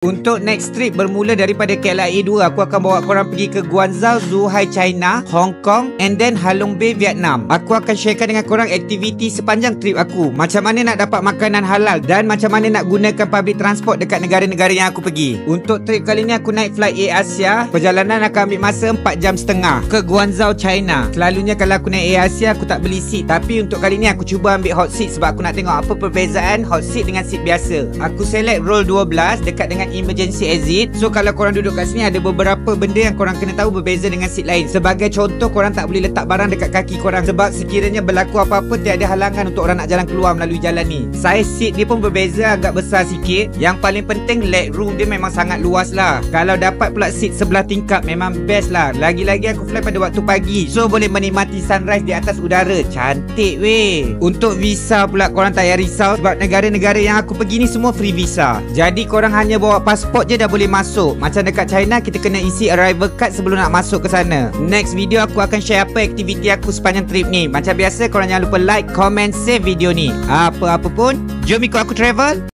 Untuk next trip bermula daripada KLIA 2, aku akan bawa korang pergi ke Guangzhou, Zhuhai, China, Hong Kong and then Halong Bay, Vietnam. Aku akan sharekan dengan korang aktiviti sepanjang trip aku. Macam mana nak dapat makanan halal dan macam mana nak gunakan public transport dekat negara-negara yang aku pergi. Untuk trip kali ni aku naik flight Air Asia. Perjalanan akan ambil masa 4 jam setengah ke Guangzhou, China. Selalunya kalau aku naik Air Asia aku tak beli seat, tapi untuk kali ni aku cuba ambil hot seat sebab aku nak tengok apa perbezaan hot seat dengan seat biasa. Aku select row 12 dekat dengan emergency exit. So kalau korang duduk kat sini ada beberapa benda yang korang kena tahu berbeza dengan seat lain. Sebagai contoh, korang tak boleh letak barang dekat kaki korang sebab sekiranya berlaku apa-apa tiada halangan untuk orang nak jalan keluar melalui jalan ni. Saiz seat dia pun berbeza, agak besar sikit. Yang paling penting leg room dia memang sangat luas lah. Kalau dapat pula seat sebelah tingkap memang best lah. Lagi-lagi aku fly pada waktu pagi, so boleh menikmati sunrise di atas udara. Cantik weh. Untuk visa pula korang tak payah risau sebab negara-negara yang aku pergi ni semua free visa. Jadi korang hanya bawa pasport je dah boleh masuk. Macam dekat China kita kena isi arrival card sebelum nak masuk ke sana. Next video aku akan share apa aktiviti aku sepanjang trip ni. Macam biasa korang jangan lupa like, comment, save video ni. Apa-apa pun, jom ikut aku travel.